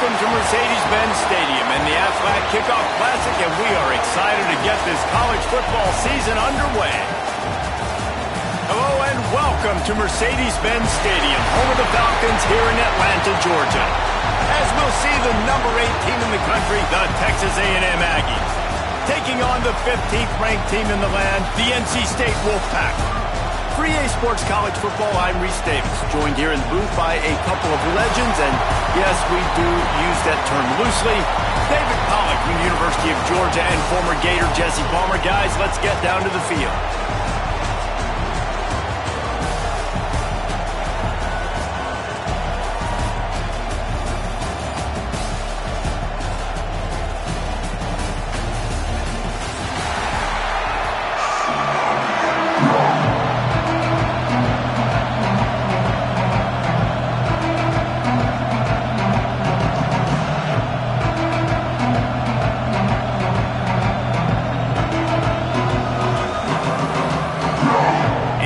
Welcome to Mercedes-Benz Stadium and the Aflac Kickoff Classic, and we are excited to get this college football season underway. Hello and welcome to Mercedes-Benz Stadium, home of the Falcons here in Atlanta, Georgia. As we'll see the number 8 team in the country, the Texas A&M Aggies, taking on the 15th ranked team in the land, the NC State Wolfpack. For EA Sports College Football, I'm Reese Davis, joined here in the booth by a couple of legends, and yes, we do use that term loosely. David Pollack from the University of Georgia and former Gator Jesse Palmer. Guys, let's get down to the field.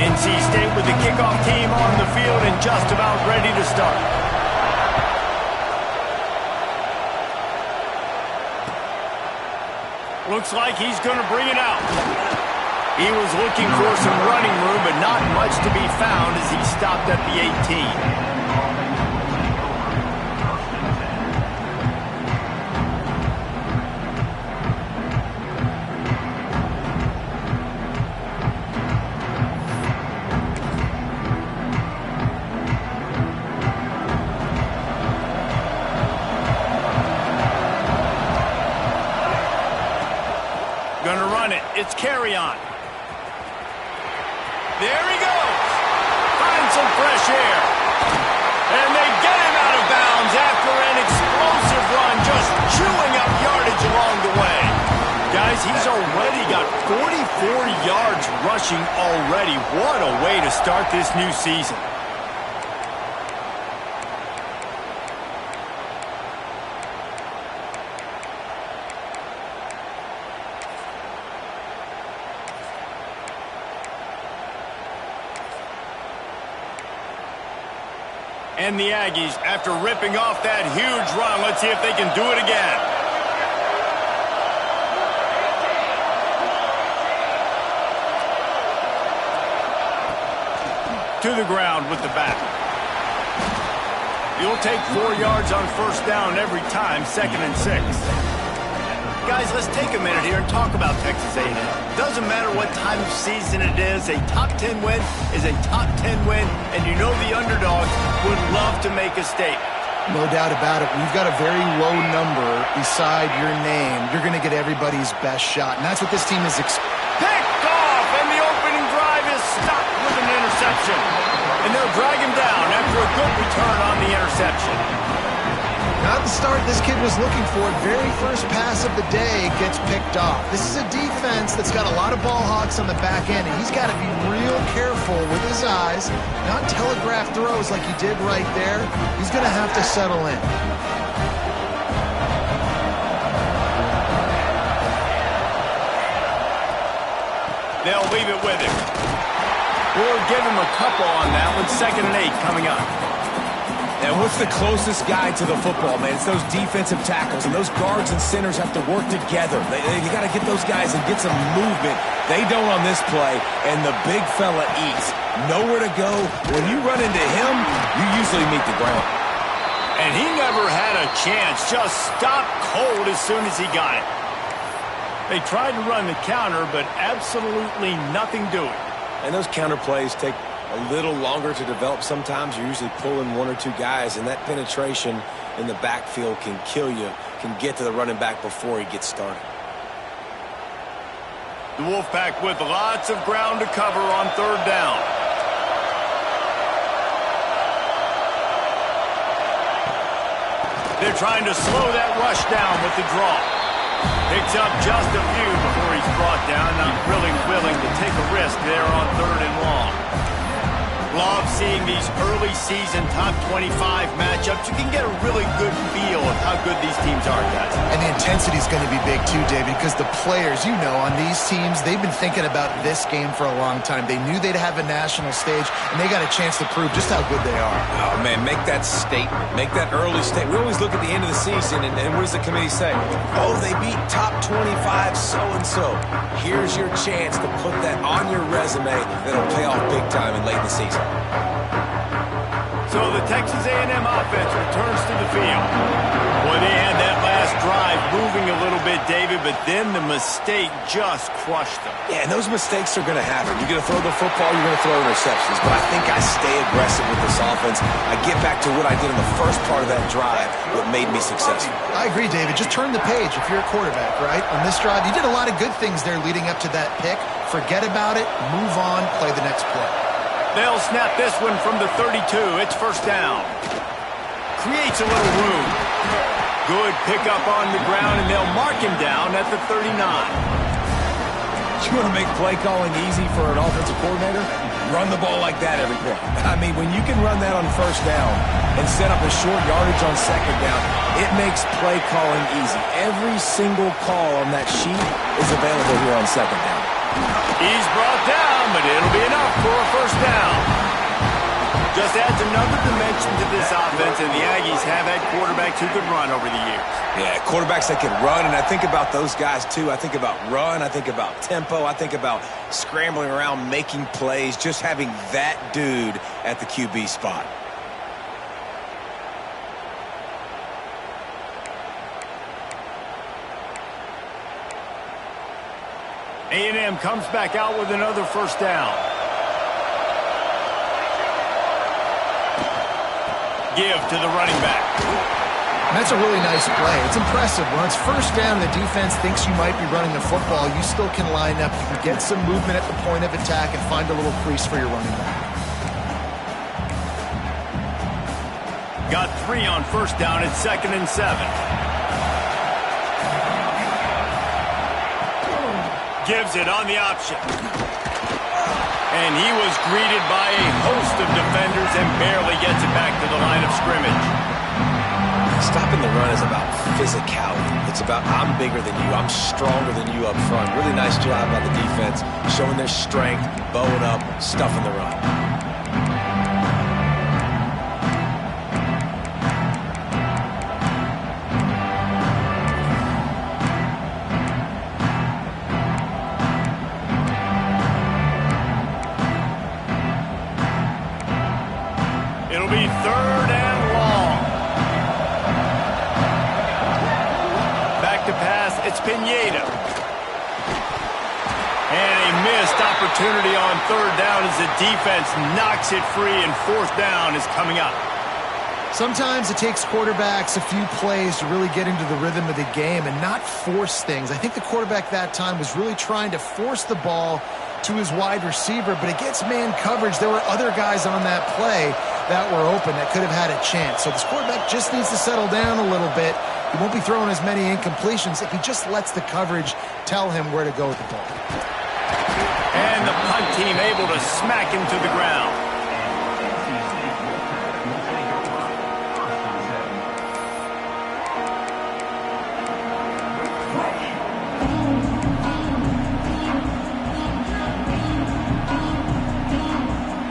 NC State with the kickoff team on the field and just about ready to start. Looks like he's going to bring it out. He was looking for some running room, but not much to be found as he stopped at the 18. Gonna run it. It's carry on. There he goes. Finds some fresh air. And they get him out of bounds after an explosive run, just chewing up yardage along the way. Guys, he's already got 44 yards rushing already. What a way to start this new season. And the Aggies, after ripping off that huge run, let's see if they can do it again. To the ground with the back. You'll take 4 yards on first down every time, 2nd and 6. Guys, let's take a minute here and talk about Texas A&M. Doesn't matter what time of season it is, a top 10 win is a top 10 win, and you know the underdogs would love to make a statement. No doubt about it. When you've got a very low number beside your name, you're going to get everybody's best shot, and that's what this team is picked off, and the opening drive is stopped with an interception. And they'll drag him down after a good return on the interception. Not the start this kid was looking for. Very first pass of the day gets picked off. This is a defense that's got a lot of ball hawks on the back end, and he's got to be real careful with his eyes, not telegraph throws like he did right there. He's going to have to settle in. They'll leave it with him. Or give him a couple on that one. 2nd and 8 coming up. And what's the closest guy to the football, man? It's those defensive tackles, and those guards and centers have to work together. You got to get those guys and get some movement. They don't on this play, and the big fella eats. Nowhere to go. When you run into him, you usually meet the ground. And he never had a chance. Just stopped cold as soon as he got it. They tried to run the counter, but absolutely nothing doing. And those counter plays take a little longer to develop sometimes. You're usually pulling 1 or 2 guys, and that penetration in the backfield can kill you, can get to the running back before he gets started. The Wolfpack with lots of ground to cover on 3rd down. They're trying to slow that rush down with the draw. Picks up just a few before he's brought down. Not really willing to take a risk there on 3rd and long. Love seeing these early season top 25 matchups. You can get a really good feel of how good these teams are, guys. And the intensity is going to be big too, David, because the players, you know, on these teams, they've been thinking about this game for a long time. They knew they'd have a national stage, and they got a chance to prove just how good they are. Oh, man, make that statement. Make that early statement. We always look at the end of the season, and what does the committee say? Oh, they beat top 25 so-and-so. Here's your chance to put that on your resume that'll pay off big time and late in the season. So the Texas A&M offense returns to the field. Boy, they had that last drive moving a little bit, David, but then the mistake just crushed them. Yeah, and those mistakes are going to happen. You're going to throw the football, you're going to throw interceptions. But I think I stay aggressive with this offense. I get back to what I did in the first part of that drive that made me successful. I agree, David. Just turn the page if you're a quarterback, right? On this drive, you did a lot of good things there leading up to that pick. Forget about it, move on, play the next play. They'll snap this one from the 32. It's first down. Creates a little room. Good pickup on the ground, and they'll mark him down at the 39. You want to make play calling easy for an offensive coordinator? Run the ball like that every play. I mean, when you can run that on first down and set up a short yardage on second down, it makes play calling easy. Every single call on that sheet is available here on second down. He's brought down, but it'll be enough for a first down. Just adds another dimension to this offense, and the Aggies have had quarterbacks who could run over the years. Yeah, quarterbacks that can run, and I think about those guys too. I think about run, I think about tempo, I think about scrambling around, making plays, just having that dude at the QB spot. A&M comes back out with another first down. Give to the running back. That's a really nice play. It's impressive. When it's first down, the defense thinks you might be running the football. You still can line up. You can get some movement at the point of attack and find a little crease for your running back. Got 3 on first down. It's 2nd and 7. Gives it on the option. And he was greeted by a host of defenders and barely gets it back to the line of scrimmage. Stopping the run is about physicality. It's about I'm bigger than you. I'm stronger than you up front. Really nice job by the defense, showing their strength, bowing up, stuffing the run. It'll be 3rd and long. Back to pass, it's Pineda. And a missed opportunity on 3rd down as the defense knocks it free, and 4th down is coming up. Sometimes it takes quarterbacks a few plays to really get into the rhythm of the game and not force things. I think the quarterback that time was really trying to force the ball to his wide receiver, but against man coverage, there were other guys on that play that were open that could have had a chance. So this quarterback just needs to settle down a little bit. He won't be throwing as many incompletions if he just lets the coverage tell him where to go with the ball. And the punt team able to smack him to the ground.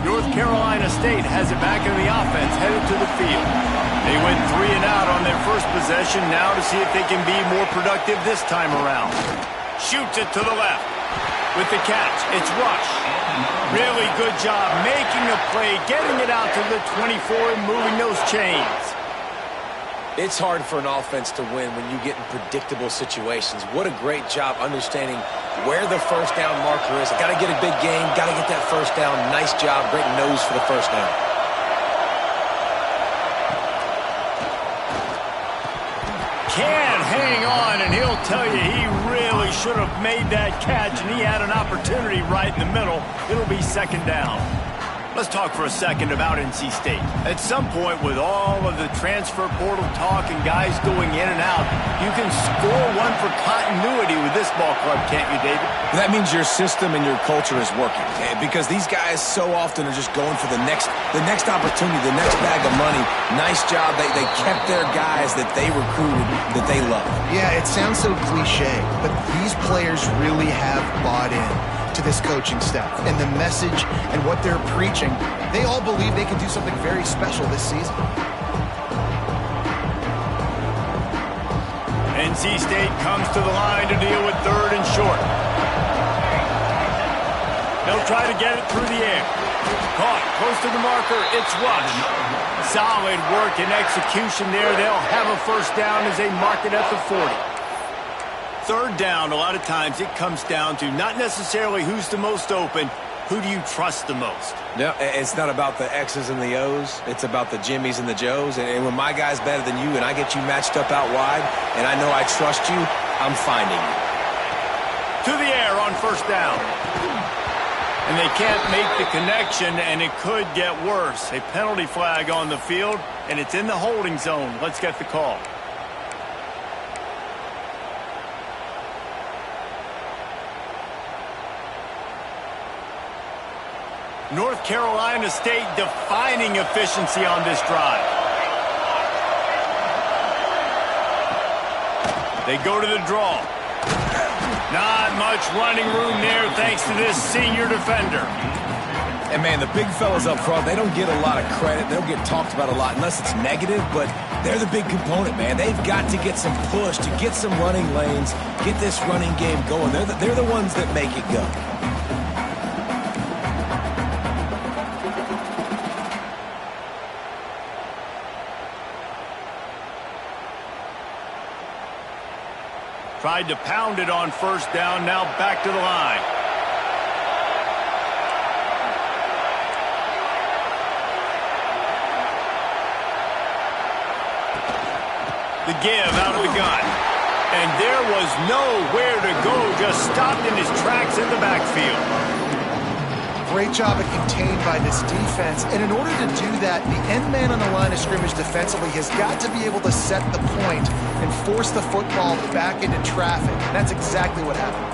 North Carolina State has it back in the offense, headed to the field. They went 3 and out on their first possession, now to see if they can be more productive this time around. Shoots it to the left. With the catch, it's Rush. Really good job making a play, getting it out to the 24 and moving those chains. It's hard for an offense to win when you get in predictable situations. What a great job understanding where the first down marker is. Got to get a big game, got to get that first down. Nice job, great nose for the first down. Can't hang on, and he'll tell you he really should have made that catch, and he had an opportunity right in the middle. It'll be 2nd down. Let's talk for a second about NC State. At some point, with all of the transfer portal talk and guys going in and out, you can score one for continuity with this ball club, can't you, David? That means your system and your culture is working, because these guys so often are just going for the next opportunity, the next bag of money. Nice job. They kept their guys that they recruited, that they love. Yeah, it sounds so cliche, but these players really have bought in to this coaching staff and the message and what they're preaching. They all believe they can do something very special this season. NC State comes to the line to deal with 3rd and short. They'll try to get it through the air. Caught close to the marker. It's Rush. Solid work and execution there. They'll have a first down as they mark it at the 40. 3rd down, a lot of times it comes down to not necessarily who's the most open, who do you trust the most? No, it's not about the X's and the O's. It's about the Jimmies and the Joes. And when my guy's better than you and I get you matched up out wide and I know I trust you, I'm finding you. To the air on 1st down. And they can't make the connection, and it could get worse. A penalty flag on the field, and it's in the holding zone. Let's get the call. North Carolina State defining efficiency on this drive. They go to the draw. Not much running room there thanks to this senior defender. And, man, the big fellas up front, they don't get a lot of credit. They don't get talked about a lot unless it's negative, but they're the big component, man. They've got to get some push, to get some running lanes, get this running game going. They're the ones that make it go. Tried to pound it on 1st down, now back to the line. The give out of the gun. And there was nowhere to go, just stopped in his tracks in the backfield. Great job of contained by this defense. And in order to do that, the end man on the line of scrimmage defensively has got to be able to set the point and force the football back into traffic. And that's exactly what happened.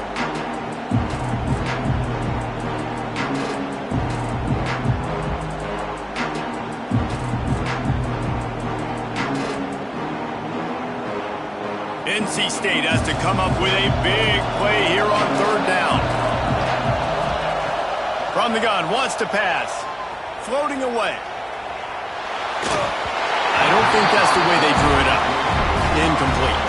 NC State has to come up with a big play here on 3rd down. From the gun, wants to pass. Floating away. I don't think that's the way they drew it up. Incomplete.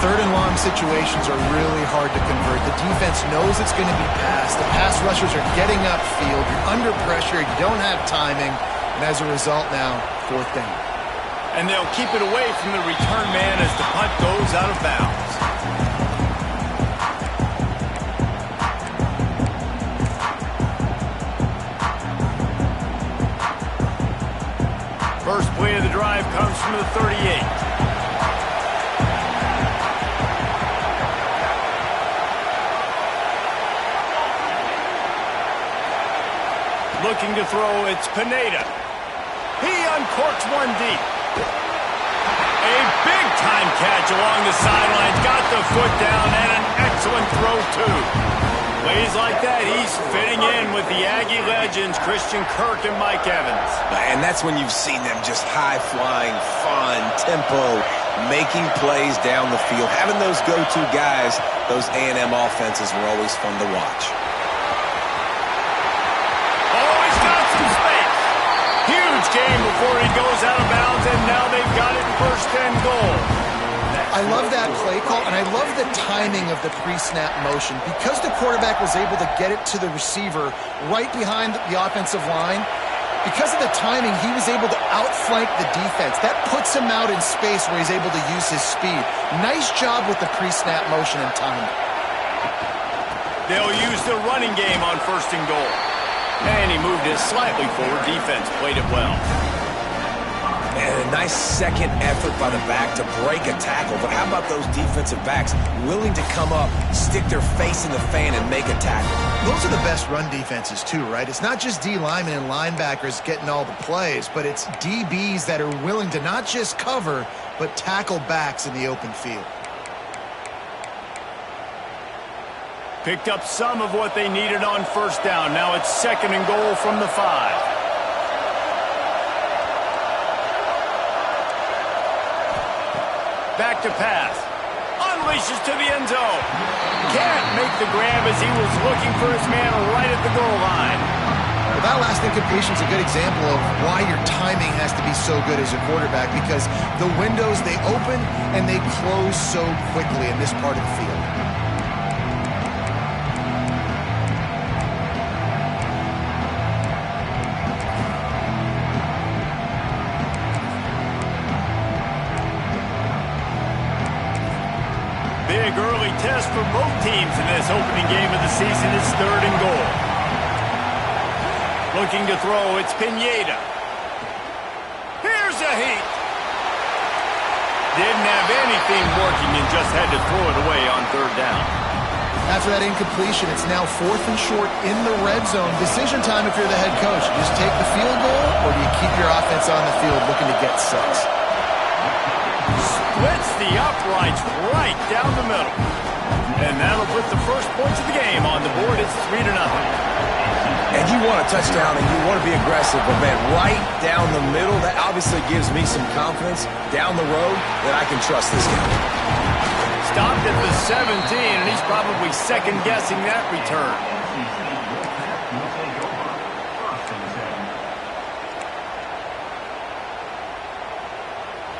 3rd and long situations are really hard to convert. The defense knows it's going to be passed. The pass rushers are getting upfield. You're under pressure. You don't have timing. And as a result now, 4th down. And they'll keep it away from the return man as the punt goes out of bounds. First play of the drive comes from the 38. Looking to throw, it's Pineda. He uncorks one deep. A big-time catch along the sidelines. Got the foot down and an excellent throw, too. Plays like that, he's fitting in with the Aggie legends, Christian Kirk and Mike Evans. And that's when you've seen them just high-flying, fun, tempo, making plays down the field. Having those go-to guys, those A&M offenses were always fun to watch. Oh, he's got some space. Huge game before he goes out of bounds, and now they've got it 1st and goal. I love that play call, and I love the timing of the pre-snap motion. Because the quarterback was able to get it to the receiver right behind the offensive line, because of the timing, he was able to outflank the defense. That puts him out in space where he's able to use his speed. Nice job with the pre-snap motion and timing. They'll use the running game on 1st and goal. And he moved it slightly forward. Defense played it well. And a nice second effort by the back to break a tackle. But how about those defensive backs willing to come up, stick their face in the fan, and make a tackle? Those are the best run defenses too, right? It's not just D linemen and linebackers getting all the plays, but it's DBs that are willing to not just cover, but tackle backs in the open field. Picked up some of what they needed on first down. Now it's 2nd and goal from the 5. Back to pass. Unleashes to the end zone. Can't make the grab as he was looking for his man right at the goal line. Well, that last incompletion is a good example of why your timing has to be so good as a quarterback, because the windows, they open and they close so quickly in this part of the field. Big early test for both teams in this opening game of the season. It's 3rd and goal. Looking to throw, it's Pineda. Here's a heat. Didn't have anything working and just had to throw it away on 3rd down. After that incompletion, it's now 4th and short in the red zone. Decision time if you're the head coach. You just take the field goal, or do you keep your offense on the field looking to get 6? Splits the uprights right down the middle. And that'll put the first points of the game on the board. It's 3-0. And you want a touchdown and you want to be aggressive, but man, right down the middle, that obviously gives me some confidence down the road that I can trust this guy. Stopped at the 17, and he's probably second-guessing that return.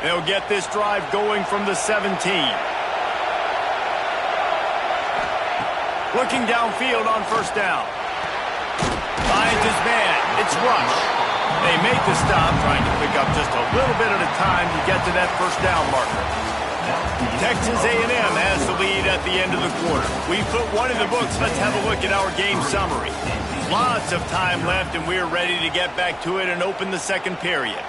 They'll get this drive going from the 17. Looking downfield on first down. Finds his man. It's Rush. They make the stop, trying to pick up just a little bit at a time to get to that first down marker. Texas A&M has the lead at the end of the quarter. We put one in the books. Let's have a look at our game summary. Lots of time left, and we're ready to get back to it and open the second period.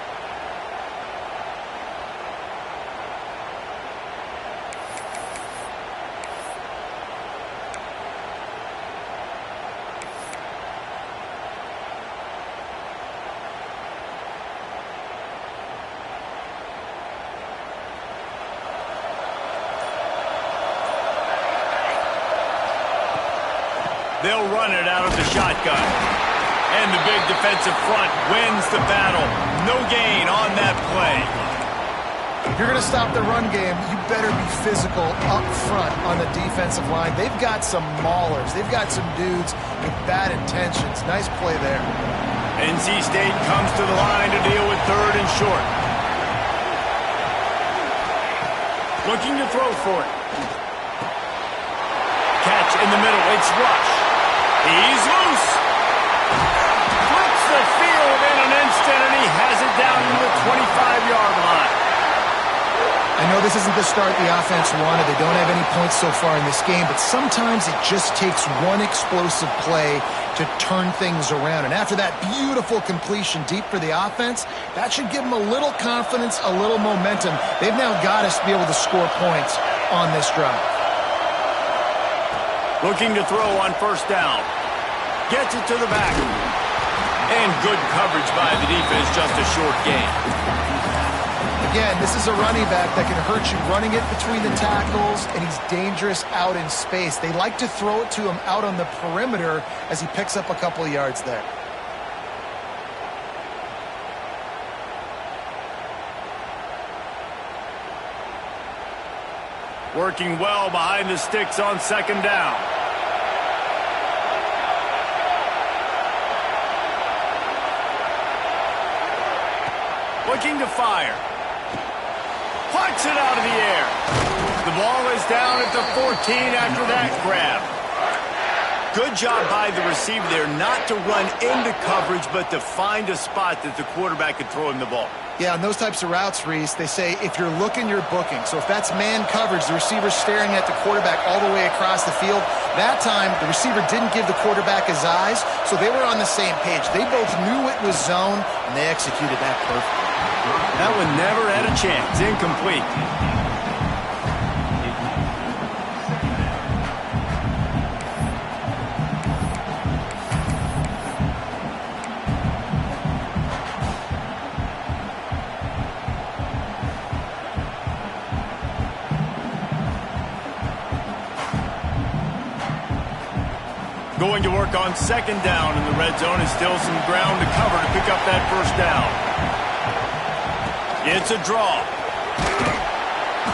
They'll run it out of the shotgun. And the big defensive front wins the battle. No gain on that play. If you're going to stop the run game, you better be physical up front on the defensive line. They've got some maulers. They've got some dudes with bad intentions. Nice play there. NC State comes to the line to deal with 3rd and short. Looking to throw for it. Catch in the middle. It's Rush. He's loose. Flips the field in an instant, and he has it down to the 25-yard line. I know this isn't the start the offense wanted. They don't have any points so far in this game, but sometimes it just takes one explosive play to turn things around. And after that beautiful completion deep for the offense, that should give them a little confidence, a little momentum. They've now got us to be able to score points on this drive. Looking to throw on first down. Gets it to the back. And good coverage by the defense, just a short gain. Again, this is a running back that can hurt you running it between the tackles, and he's dangerous out in space. They like to throw it to him out on the perimeter as he picks up a couple of yards there. Working well behind the sticks on second down. Looking to fire. Plucks it out of the air. The ball is down at the 14 after that grab. Good job by the receiver there not to run into coverage, but to find a spot that the quarterback could throw him the ball. Yeah, on those types of routes, Reese, they say if you're looking, you're booking. So if that's man coverage, the receiver's staring at the quarterback all the way across the field. That time, the receiver didn't give the quarterback his eyes, so they were on the same page. They both knew it was zone, and they executed that perfectly. That one never had a chance. Incomplete. Going to work on second down in the red zone, and still some ground to cover to pick up that first down. It's a draw.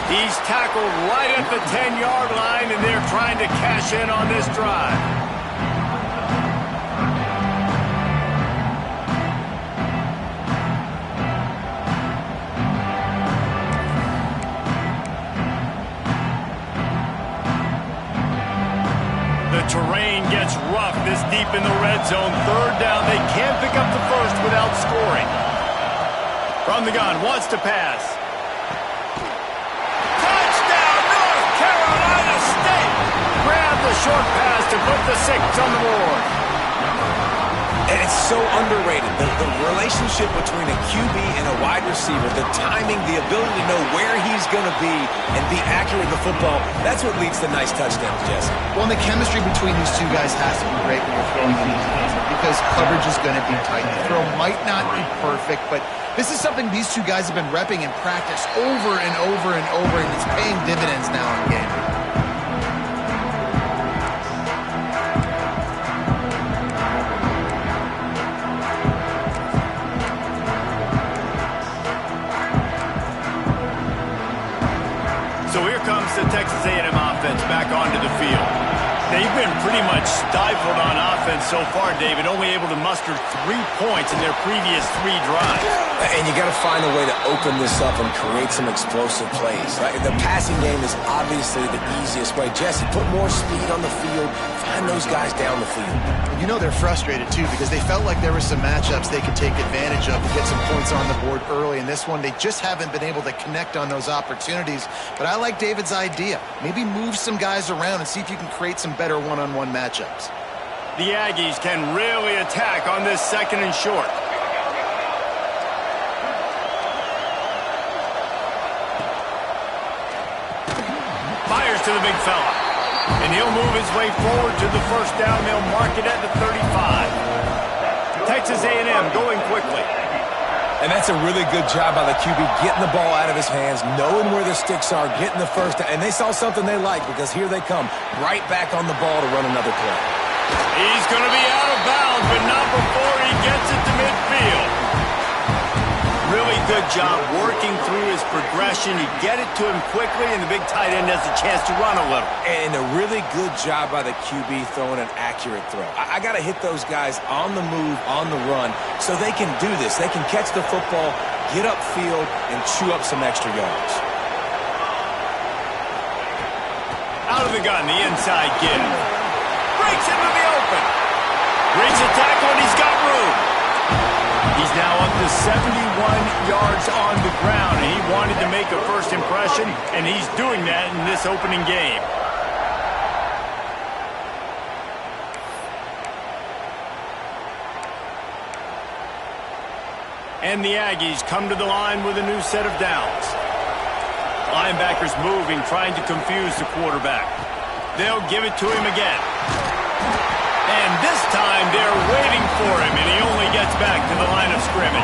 He's tackled right at the 10-yard line, and they're trying to cash in on this drive. The terrain gets rough this deep in the red zone. Third down. They can't pick up the first without scoring. From the gun, wants to pass. Touchdown, North Carolina State! Grab the short pass to put the 6 on the board. And it's so underrated. The relationship between a QB and a wide receiver, the timing, the ability to know where he's going to be and be accurate with the football, that's what leads to nice touchdowns, Jesse. Well, and the chemistry between these two guys has to be great when you're throwing these games because coverage is going to be tight. The throw might not be perfect, but this is something these two guys have been repping in practice over and over and over, and it's paying dividends now in the game. So here comes the Texas A&M offense back onto the field. They've been pretty much stifled on offense so far, David, only able to muster 3 points in their previous 3 drives. And you got to find a way to open this up and create some explosive plays. Right? The passing game is obviously the easiest way. Jesse, put more speed on the field. Find those guys down the field. You know they're frustrated, too, because they felt like there were some matchups they could take advantage of and get some points on the board early. In this one, they just haven't been able to connect on those opportunities. But I like David's idea. Maybe move some guys around and see if you can create some better one-on-one matchups. The Aggies can really attack on this second and short. Fires to the big fella. And he'll move his way forward to the first down. They'll mark it at the 35. Texas A&M going quickly. And that's a really good job by the QB, getting the ball out of his hands, knowing where the sticks are, getting the first down. And they saw something they like because here they come, right back on the ball to run another play. He's going to be out of bounds, but not before he gets it to midfield. Really good job working through his progression. You get it to him quickly, and the big tight end has a chance to run a little. And a really good job by the QB throwing an accurate throw. I got to hit those guys on the move, on the run, so they can do this. They can catch the football, get upfield, and chew up some extra yards. Out of the gun, the inside give. Breaks into the open. Brings a tackle, and he's got room. He's now up to 71 yards on the ground, and he wanted to make a first impression, and he's doing that in this opening game. And the Aggies come to the line with a new set of downs. Linebackers moving, trying to confuse the quarterback. They'll give it to him again. And this time they're waiting for him, and he only gets back to the line of scrimmage.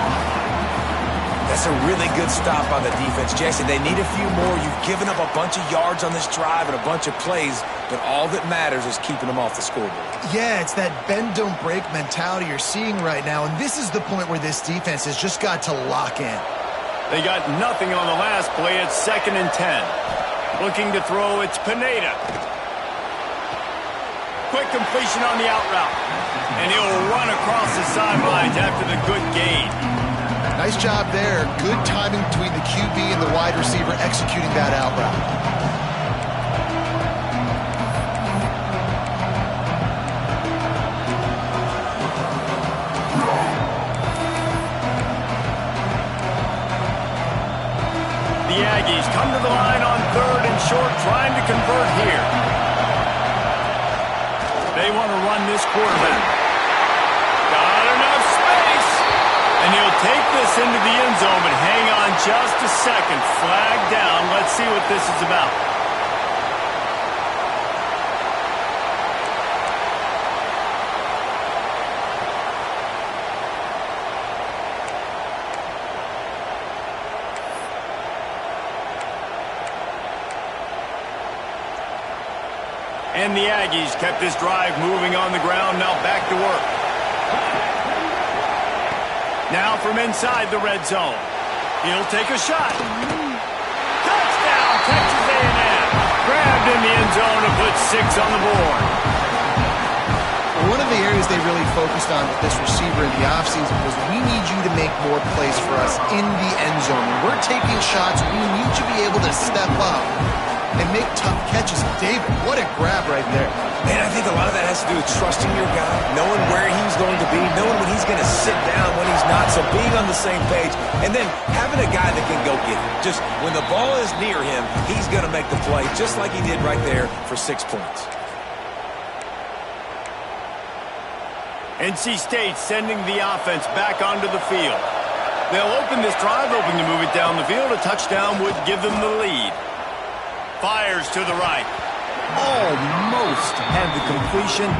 That's a really good stop by the defense, Jesse. They need a few more. You've given up a bunch of yards on this drive and a bunch of plays, but all that matters is keeping them off the scoreboard. Yeah, it's that bend, don't break mentality you're seeing right now, and this is the point where this defense has just got to lock in. They got nothing on the last play. It's 2nd and 10. Looking to throw, it's Pineda. Quick completion on the out route. And he'll run across the sidelines after the good gain. Nice job there. Good timing between the QB and the wide receiver executing that out route. The Aggies come to the line on 3rd and short, trying to convert here. They want to run this quarterback. Got enough space. And And he'll take this into the end zone, but hang on just a second. Flag down. Let's see what this is about. And the Aggies kept this drive moving on the ground. Now back to work. Now from inside the red zone. He'll take a shot. Touchdown, Texas A&M. Grabbed in the end zone to put 6 on the board. One of the areas they really focused on with this receiver in the offseason was we need you to make more plays for us in the end zone. When we're taking shots, we need you to be able to step up and make tough catches. David, what a grab right there. Man, I think a lot of that has to do with trusting your guy, knowing where he's going to be, knowing when he's going to sit down, when he's not, so being on the same page, and then having a guy that can go get it. Just when the ball is near him, he's going to make the play, just like he did right there for 6 points. NC State sending the offense back onto the field. They'll open this drive, hoping to move it down the field. A touchdown would give them the lead. Fires to the right. Almost had the completion.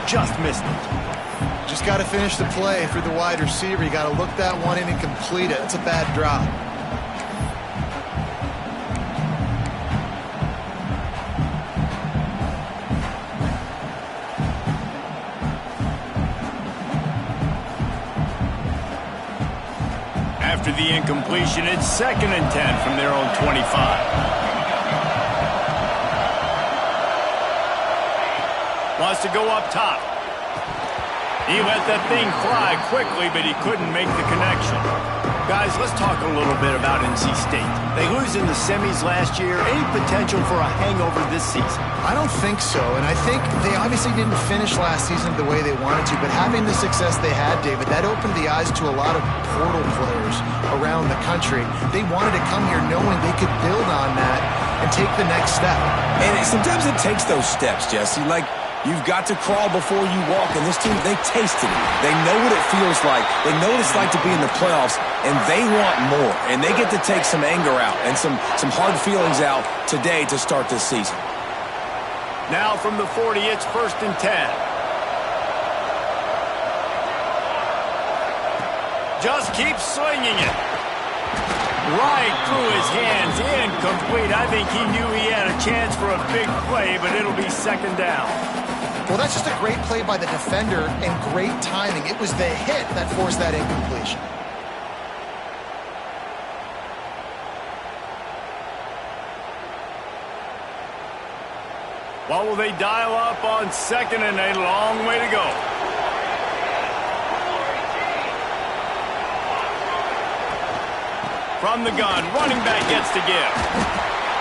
Just missed it. Just got to finish the play for the wide receiver. You got to look that one in and complete it. It's a bad drop. After the incompletion, it's 2nd and 10 from their own 25. Wants to go up top. He let that thing fly quickly, but he couldn't make the connection. Guys, let's talk a little bit about NC State. They lose in the semis last year. Any potential for a hangover this season? I don't think so, and I think they obviously didn't finish last season the way they wanted to, but having the success they had, David, that opened the eyes to a lot of portal players around the country. They wanted to come here knowing they could build on that and take the next step. And sometimes it takes those steps, Jesse. Like, you've got to crawl before you walk, and this team, they tasted it. They know what it feels like. They know what it's like to be in the playoffs, and they want more. And they get to take some anger out and some hard feelings out today to start this season. Now from the 40, it's 1st and 10. Just keep slinging it. Right through his hands, incomplete. I think he knew he had a chance for a big play, but it'll be 2nd down. Well, that's just a great play by the defender and great timing. It was the hit that forced that incompletion. What will they dial up on 2nd and a long way to go? From the gun, running back gets to give.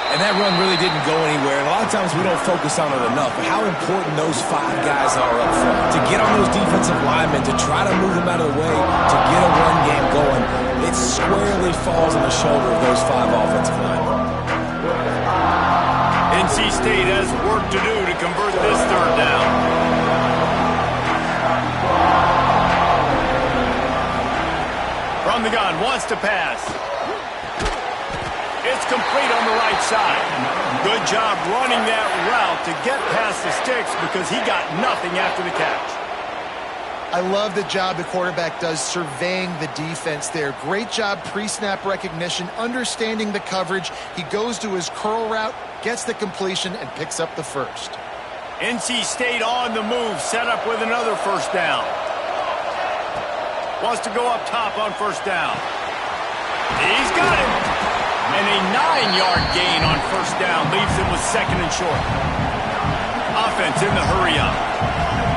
And that run really didn't go anywhere. And a lot of times we don't focus on it enough. But how important those 5 guys are up front. To get on those defensive linemen, to try to move them out of the way, to get a run game going. It squarely falls on the shoulder of those 5 offensive linemen. NC State has work to do to convert this 3rd down. From the gun, wants to pass. It's complete on the right side. Good job running that route to get past the sticks because he got nothing after the catch. I love the job the quarterback does surveying the defense there. Great job pre-snap recognition, understanding the coverage. He goes to his curl route, gets the completion, and picks up the 1st. NC State on the move, set up with another 1st down. Wants to go up top on 1st down. He's got it. And a 9-yard gain on 1st down leaves him with 2nd and short. Offense in the hurry up.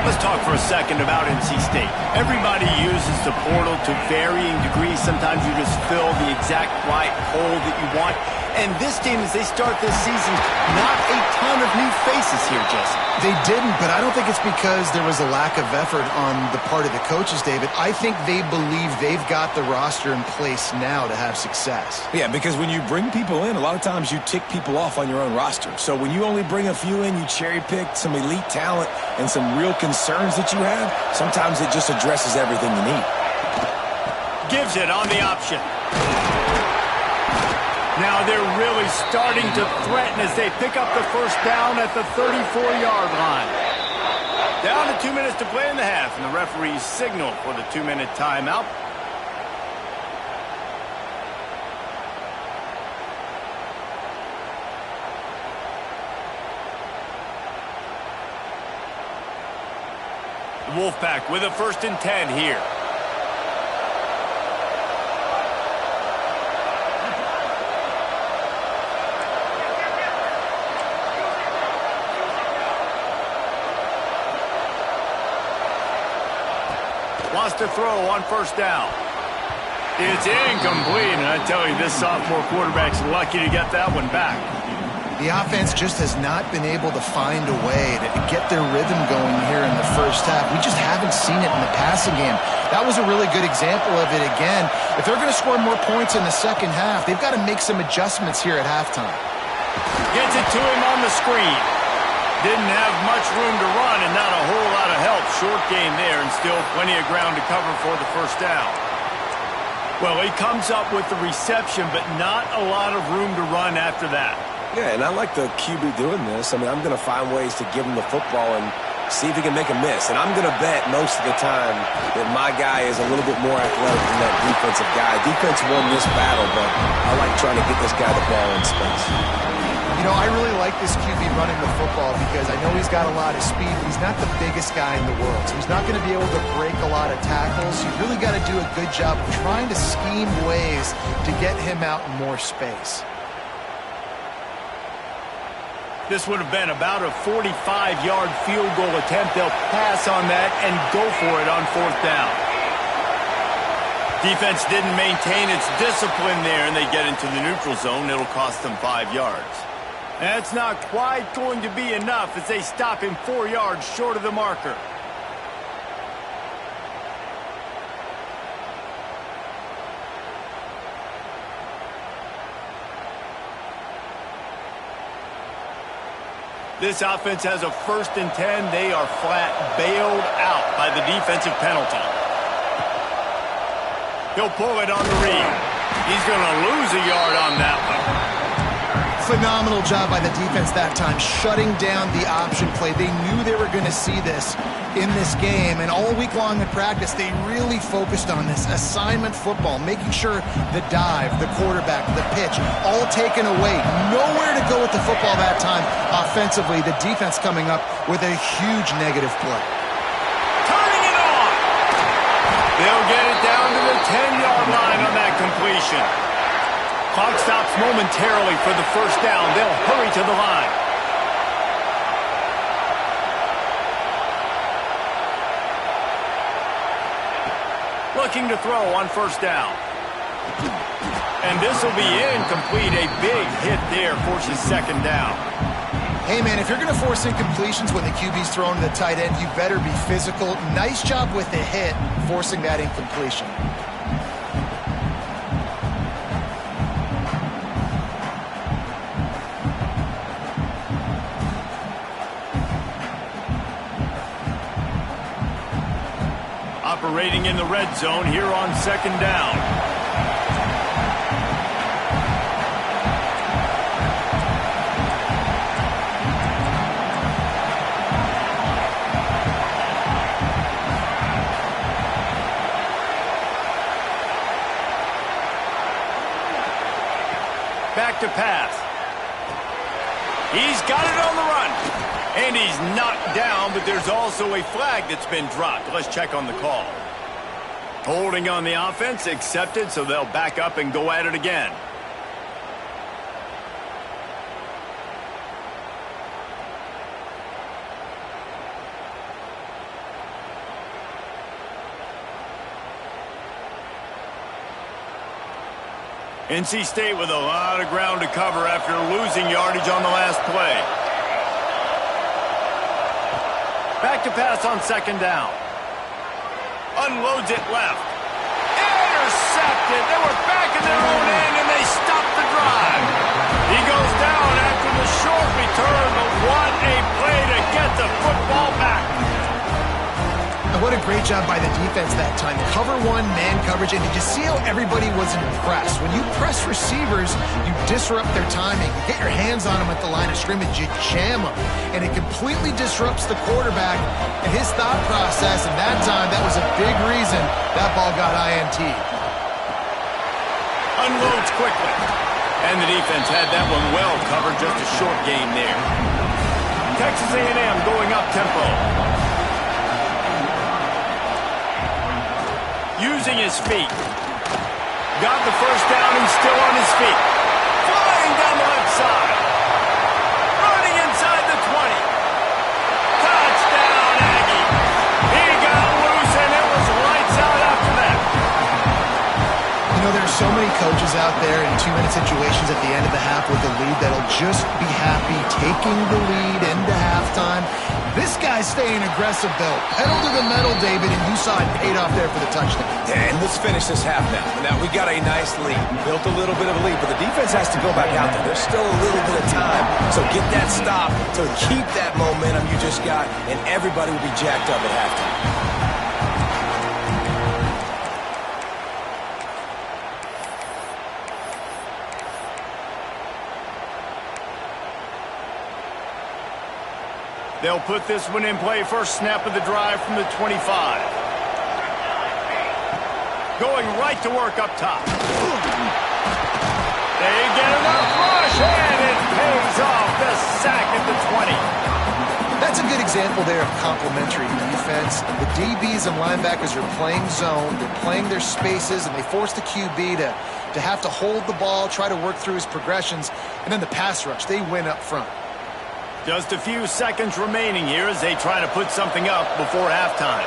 Let's talk for a second about NC State. Everybody uses the portal to varying degrees. Sometimes you just fill the exact right hole that you want. And this team, as they start this season, not a ton of new faces here, Jesse. They didn't, but I don't think it's because there was a lack of effort on the part of the coaches, David. I think they believe they've got the roster in place now to have success. Yeah, because when you bring people in, a lot of times you tick people off on your own roster. So when you only bring a few in, you cherry-pick some elite talent and some real concerns that you have, sometimes it just addresses everything you need. Gives it on the option. Now they're really starting to threaten as they pick up the first down at the 34-yard line. Down to 2 minutes to play in the half, and the referees signal for the 2-minute timeout. The Wolfpack with a 1st and 10 here. Wants to throw on 1st down. It's incomplete, and I tell you, this sophomore quarterback's lucky to get that one back. The offense just has not been able to find a way to get their rhythm going here in the first half. We just haven't seen it in the passing game. That was a really good example of it again. If they're going to score more points in the second half, they've got to make some adjustments here at halftime. Gets it to him on the screen. Didn't have much room to run and not a whole lot of help. Short gain there and still plenty of ground to cover for the 1st down. Well, he comes up with the reception, but not a lot of room to run after that. Yeah, and I like the QB doing this. I mean, I'm going to find ways to give him the football and see if he can make a miss. And I'm going to bet most of the time that my guy is a little bit more athletic than that defensive guy. Defense won this battle, but I like trying to get this guy the ball in space. You know, I really like this QB running the football because I know he's got a lot of speed, but he's not the biggest guy in the world. So he's not going to be able to break a lot of tackles. You really got to do a good job of trying to scheme ways to get him out in more space. This would have been about a 45-yard field goal attempt. They'll pass on that and go for it on 4th down. Defense didn't maintain its discipline there, and they get into the neutral zone. It'll cost them 5 yards. That's not quite going to be enough as they stop him 4 yards short of the marker. This offense has a 1st and 10. They are flat bailed out by the defensive penalty. He'll pull it on the read. He's going to lose a yard on that one. Phenomenal job by the defense that time, shutting down the option play. They knew they were going to see this in this game, and all week long in practice, they really focused on this assignment football, making sure the dive, the quarterback, the pitch, all taken away. Nowhere to go with the football that time offensively. The defense coming up with a huge negative play. Turning it on! They'll get it down to the 10-yard line on that completion. Clock stops momentarily for the 1st down. They'll hurry to the line. Looking to throw on 1st down. And this will be incomplete. A big hit there forces 2nd down. Hey, man, if you're going to force incompletions when the QB's thrown to the tight end, you better be physical. Nice job with the hit, forcing that incompletion. Operating in the red zone here on 2nd down. Back to pass. He's got it on the run. And he's knocked down, but there's also a flag that's been dropped. Let's check on the call. Holding on the offense, accepted, so they'll back up and go at it again. NC State with a lot of ground to cover after losing yardage on the last play. Back to pass on 2nd down. Unloads it left. Intercepted. They were back in their own end, and they stopped the drive. He goes down after the short return, but what a play to get the football back. What a great job by the defense that time. Cover one, man coverage, and did you see how everybody was impressed? When you press receivers, you disrupt their timing. You get your hands on them at the line of scrimmage, you jam them, and it completely disrupts the quarterback and his thought process, and that time, that was a big reason that ball got INT'd. Unloads quickly. And the defense had that one well covered, just a short gain there. Texas A&M going up tempo. Using his feet. Got the first down, he's still on his feet. Flying down the left side. Running inside the 20. Touchdown, Aggie. He got loose, and it was lights out after that. You know, there are so many coaches out there in two-minute situations at the end of the half with a lead that'll just be happy taking the lead into halftime. This guy's staying aggressive, though. Pedal to the metal, David, and you saw it paid off there for the touchdown. And let's finish this half now. Now, we got a nice lead. Built a little bit of a lead, but the defense has to go back out there. There's still a little bit of time. So get that stop to keep that momentum you just got, and everybody will be jacked up at halftime. They'll put this one in play. First snap of the drive from the 25. Going right to work up top. They get enough rush, and it pays off. The sack at the 20. That's a good example there of complementary defense. The DBs and linebackers are playing zone. They're playing their spaces, and they force the QB to have to hold the ball, try to work through his progressions, and then the pass rush, they win up front. Just a few seconds remaining here as they try to put something up before halftime.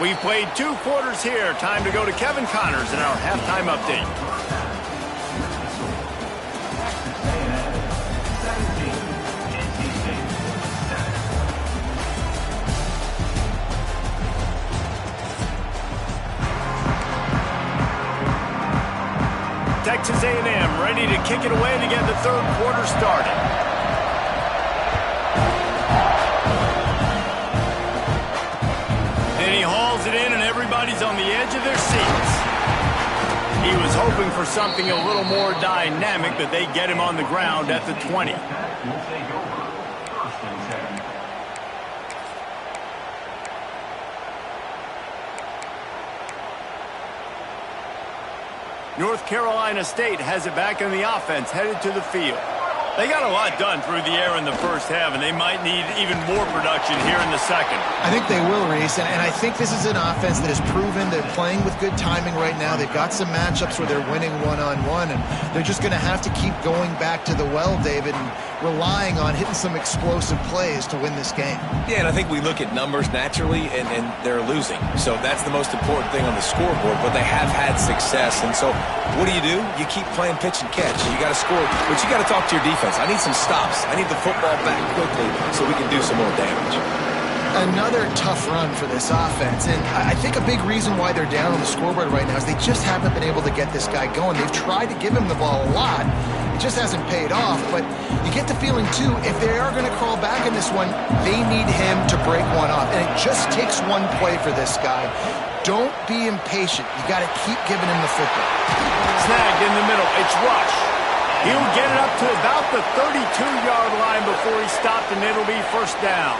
We've played 2 quarters here. Time to go to Kevin Connors in our halftime update. Texas A&M ready to kick it away to get the third quarter started. And he hauls it in, and everybody's on the edge of their seats. He was hoping for something a little more dynamic, but they get him on the ground at the 20. North Carolina State has it back in the offense, headed to the field. They got a lot done through the air in the first half, and they might need even more production here in the second. I think they will, Reese, and I think this is an offense that has proven they're playing with good timing right now. They've got some matchups where they're winning one-on-one, and they're just going to have to keep going back to the well, David, and relying on hitting some explosive plays to win this game. Yeah, and I think we look at numbers naturally, and they're losing. So that's the most important thing on the scoreboard, but they have had success. And so what do? You keep playing pitch and catch. You got to score, but you got to talk to your defense. I need some stops. I need the football back quickly so we can do some more damage. Another tough run for this offense, and I think a big reason why they're down on the scoreboard right now is they just haven't been able to get this guy going. They've tried to give him the ball a lot. It just hasn't paid off, but you get the feeling, too, if they are going to crawl back in this one, they need him to break one off, and it just takes one play for this guy. Don't be impatient. You got to keep giving him the football. Snagged in the middle. It's Rush. He'll get it up to about the 32-yard line before he stopped, and it'll be first down.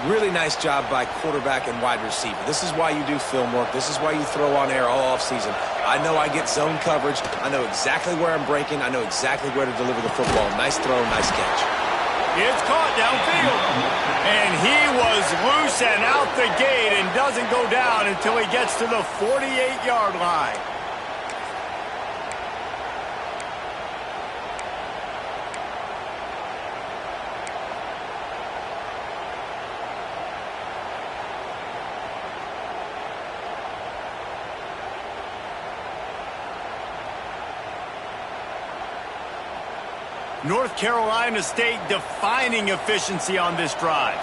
Really nice job by quarterback and wide receiver. This is why you do film work. This is why you throw on air all offseason. I know I get zone coverage. I know exactly where I'm breaking. I know exactly where to deliver the football. Nice throw, nice catch. It's caught downfield. And he was loose and out the gate and doesn't go down until he gets to the 48-yard line. North Carolina State defining efficiency on this drive.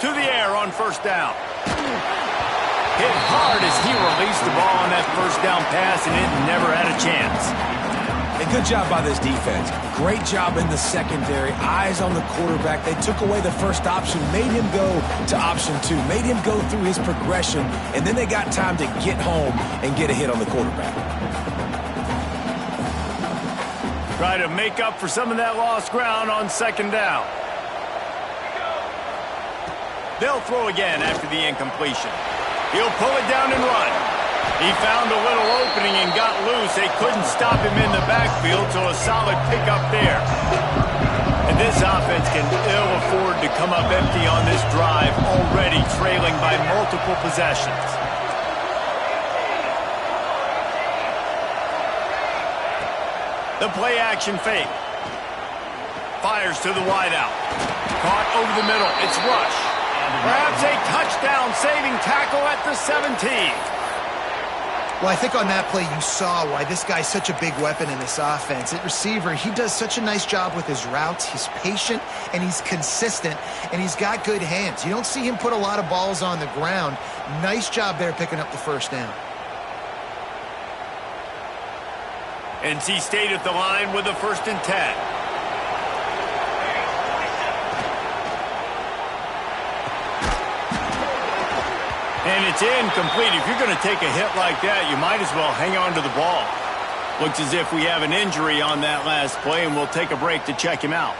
To the air on first down. Hit hard as he released the ball on that first down pass, and it never had a chance. A good job by this defense. Great job in the secondary. Eyes on the quarterback. They took away the first option, made him go to option 2, made him go through his progression, and then they got time to get home and get a hit on the quarterback. Try to make up for some of that lost ground on second down. They'll throw again after the incompletion. He'll pull it down and run. He found a little opening and got loose. They couldn't stop him in the backfield, so a solid pickup there. And this offense can ill afford to come up empty on this drive, already trailing by multiple possessions. The play action fake. Fires to the wideout. Caught over the middle. It's Rush. Perhaps a touchdown-saving tackle at the 17. Well, I think on that play you saw why this guy's such a big weapon in this offense. At receiver, he does such a nice job with his routes. He's patient, and he's consistent, and he's got good hands. You don't see him put a lot of balls on the ground. Nice job there picking up the first down. NC State at the line with a 1st and 10. And it's incomplete. If you're going to take a hit like that, you might as well hang on to the ball. Looks as if we have an injury on that last play, and we'll take a break to check him out.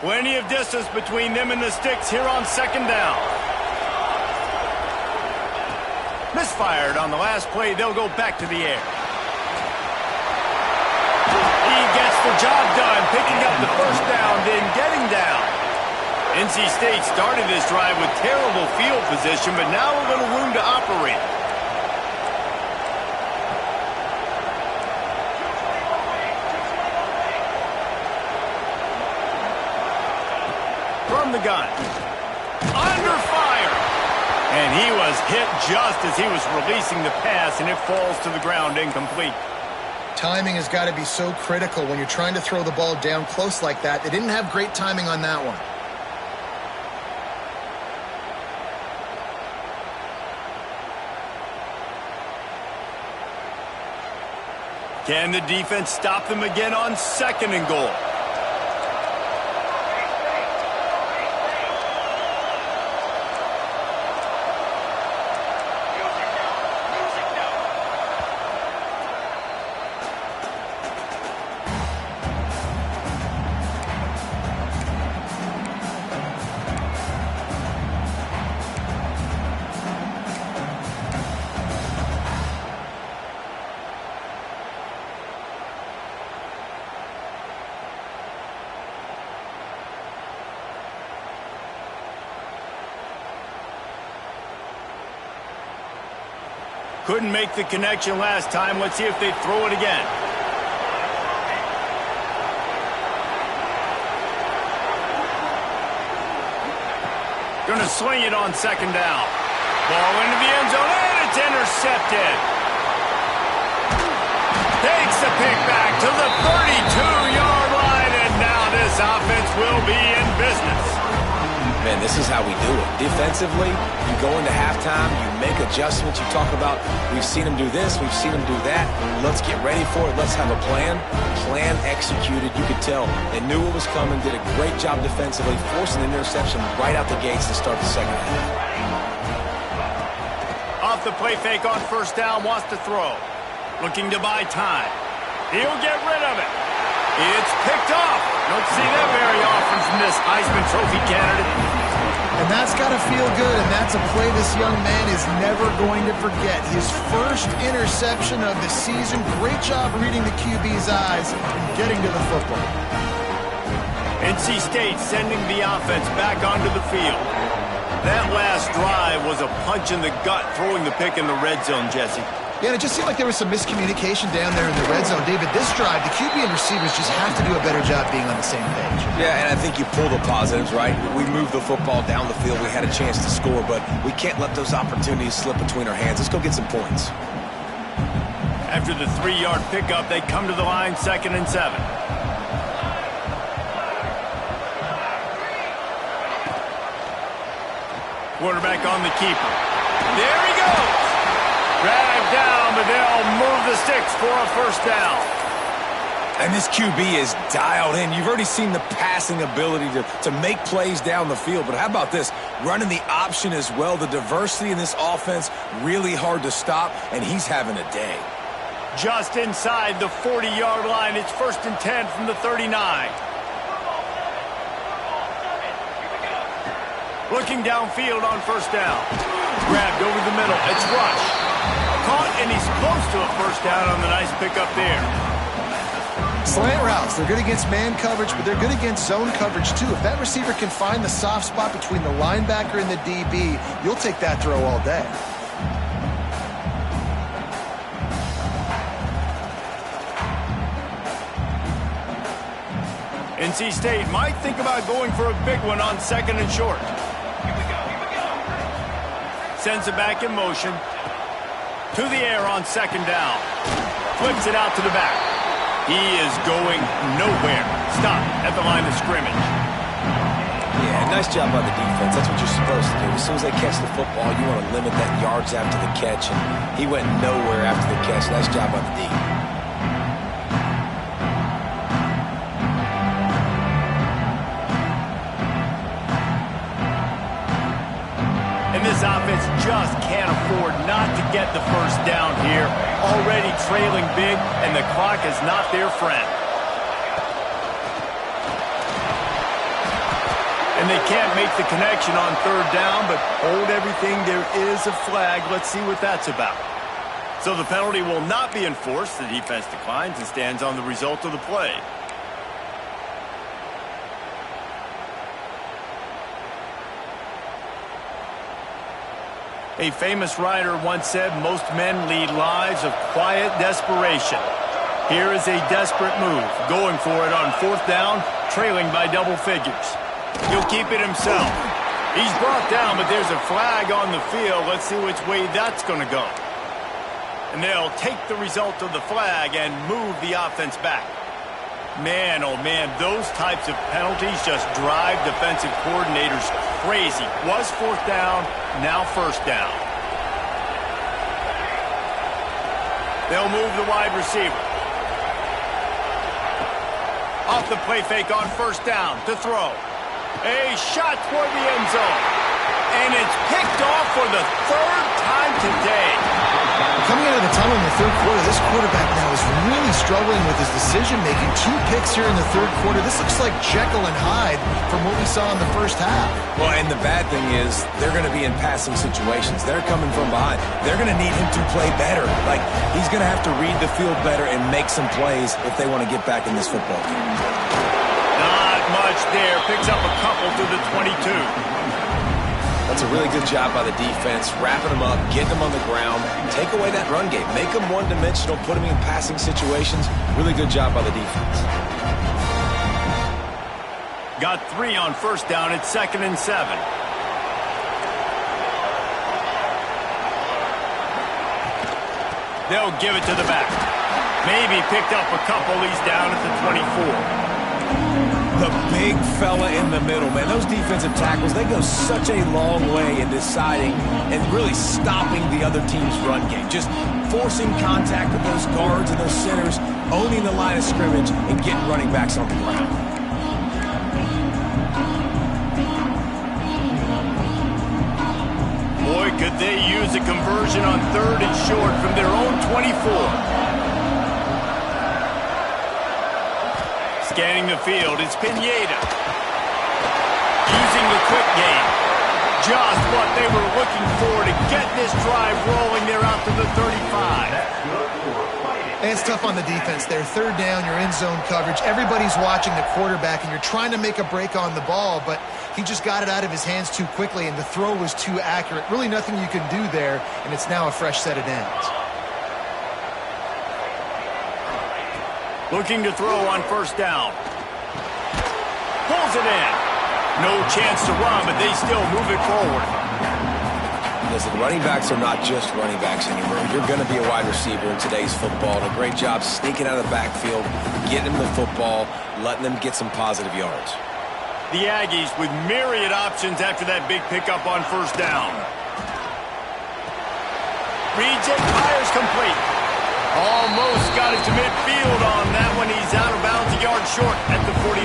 Plenty of distance between them and the sticks here on second down. Misfired on the last play. They'll go back to the air. He gets the job done, picking up the first down, then getting down. NC State started this drive with terrible field position, but now a little room to operate. From the gun. Under fire. And he was hit just as he was releasing the pass, and it falls to the ground incomplete. Timing has got to be so critical when you're trying to throw the ball down close like that. They didn't have great timing on that one. Can the defense stop them again on 2nd and goal? Couldn't make the connection last time. Let's see if they throw it again. Gonna swing it on 2nd down. Ball into the end zone, and it's intercepted. Takes the pick back to the 32-yard line, and now this offense will be in business. Man, this is how we do it. Defensively, you go into halftime, you make adjustments. You talk about, we've seen them do this, we've seen them do that. Let's get ready for it. Let's have a plan. Plan executed. You could tell they knew what was coming, did a great job defensively, forcing an interception right out the gates to start the second half. Off the play fake on 1st down, wants to throw. Looking to buy time. He'll get rid of it. It's picked off. Don't see that very often from this Heisman Trophy candidate. And that's got to feel good, and that's a play this young man is never going to forget. His first interception of the season. Great job reading the QB's eyes and getting to the football. NC State sending the offense back onto the field. That last drive was a punch in the gut, throwing the pick in the red zone, Jesse. Yeah, and it just seemed like there was some miscommunication down there in the red zone. David, this drive, the QB and receivers just have to do a better job being on the same page. Yeah, and I think you pull the positives, right? We moved the football down the field. We had a chance to score, but we can't let those opportunities slip between our hands. Let's go get some points. After the 3-yard pickup, they come to the line, 2nd and 7. Quarterback on the keeper. There he goes. Dragged down, but they'll move the sticks for a first down. And this QB is dialed in. You've already seen the passing ability to make plays down the field. But how about this? Running the option as well. The diversity in this offense, really hard to stop, and he's having a day. Just inside the 40-yard line. It's 1st and 10 from the 39. Looking downfield on first down. Grabbed over the middle. It's Rush. Caught, and he's close to a first down on the nice pickup there. Slant routes, they're good against man coverage, but they're good against zone coverage too. If that receiver can find the soft spot between the linebacker and the DB, you'll take that throw all day. NC State might think about going for a big one on 2nd and short. Sends it back in motion. To the air on 2nd down. Flips it out to the back. He is going nowhere. Stop at the line of scrimmage. Yeah, nice job by the defense. That's what you're supposed to do. As soon as they catch the football, you want to limit that yards after the catch. And he went nowhere after the catch. Nice job by the D. This offense just can't afford not to get the first down here. Already trailing big, and the clock is not their friend. And they can't make the connection on 3rd down, but hold everything. There is a flag. Let's see what that's about. So the penalty will not be enforced. The defense declines and stands on the result of the play. A famous writer once said, most men lead lives of quiet desperation. Here is a desperate move, going for it on 4th down, trailing by double figures. He'll keep it himself. He's brought down, but there's a flag on the field. Let's see which way that's going to go. And they'll take the result of the flag and move the offense back. Man, oh man, those types of penalties just drive defensive coordinators crazy. Was 4th down, now 1st down. They'll move the wide receiver. Off the play fake on 1st down to throw. A shot toward the end zone. And it's picked off for the 3rd time today. Coming out of the tunnel in the 3rd quarter, this quarterback now is really struggling with his decision-making. 2 picks here in the 3rd quarter. This looks like Jekyll and Hyde from what we saw in the first half. Well, and the bad thing is they're going to be in passing situations. They're coming from behind. They're going to need him to play better. Like, he's going to have to read the field better and make some plays if they want to get back in this football game. Not much there. Picks up a couple to the 22. That's a really good job by the defense, wrapping them up, getting them on the ground, take away that run game, make them one-dimensional, put them in passing situations. Really good job by the defense. Got 3 on 1st down at 2nd and 7. They'll give it to the back. Maybe picked up a couple. He's down at the 24. The big fella in the middle, man. Those defensive tackles, they go such a long way in deciding and really stopping the other team's run game. Just forcing contact with those guards and those centers, owning the line of scrimmage, and getting running backs on the ground. Boy, could they use a conversion on 3rd and short from their own 24. Scanning the field, it's Pineda. Using the quick game. Just what they were looking for to get this drive rolling. They're out to the 35. And it's tough on the defense there. 3rd down, you're in zone coverage. Everybody's watching the quarterback, and you're trying to make a break on the ball, but he just got it out of his hands too quickly, and the throw was too accurate. Really nothing you can do there, and it's now a fresh set of downs. Looking to throw on first down. Pulls it in. No chance to run, but they still move it forward. Listen, running backs are not just running backs anymore. You're going to be a wide receiver in today's football. And a great job sneaking out of the backfield, getting them the football, letting them get some positive yards. The Aggies with myriad options after that big pickup on first down. Reads it, fires complete. Almost got it to midfield on that one. He's out of bounds, a yard short at the 49.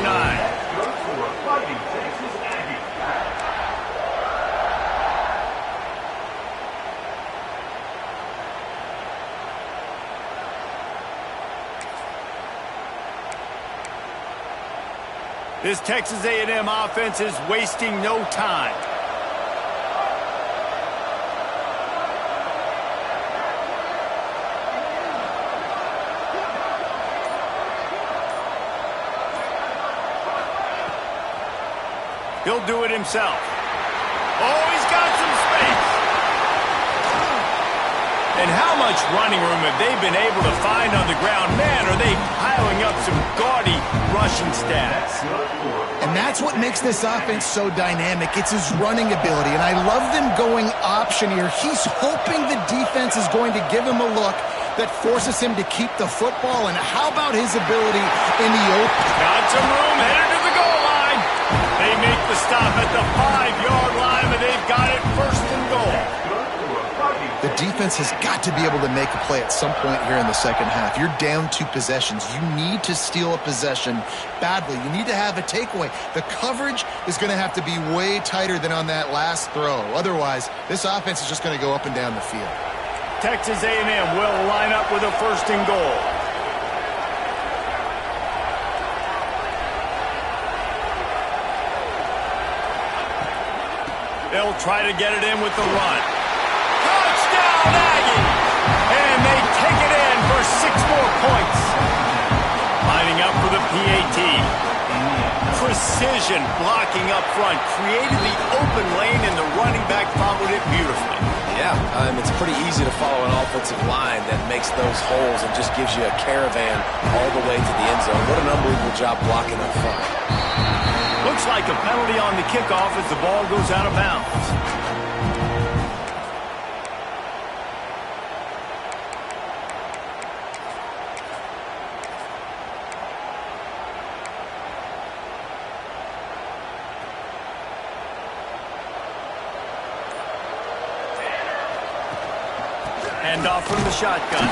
This Texas A&M offense is wasting no time. He'll do it himself. Oh, he's got some space. And how much running room have they been able to find on the ground? Man, are they piling up some gaudy rushing stats. And that's what makes this offense so dynamic. It's his running ability, and I love them going option here. He's hoping the defense is going to give him a look that forces him to keep the football. And how about his ability in the open? Got some room, headed to the goal line. They make the stop at the 5-yard line, but they've got it first and goal. The defense has got to be able to make a play at some point here in the second half. You're down 2 possessions. You need to steal a possession badly. You need to have a takeaway. The coverage is going to have to be way tighter than on that last throw. Otherwise, this offense is just going to go up and down the field. Texas A&M will line up with a first and goal. They'll try to get it in with the run. Touchdown, Aggies! And they take it in for 6 more points. Lining up for the PAT. Precision blocking up front. Created the open lane, and the running back followed it beautifully. Yeah, it's pretty easy to follow an offensive line that makes those holes and just gives you a caravan all the way to the end zone. What an unbelievable job blocking up front. Looks like a penalty on the kickoff as the ball goes out of bounds. Hand off from the shotgun.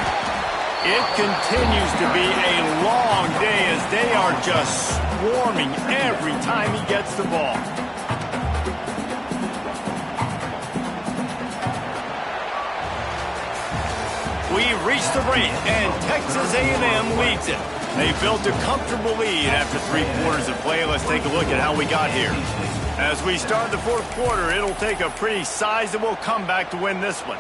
It continues to be a long day as they are just swarming every time he gets the ball. We've reached the break, and Texas A&M leads it. They built a comfortable lead after 3 quarters of play. Let's take a look at how we got here. As we start the 4th quarter, it'll take a pretty sizable comeback to win this one.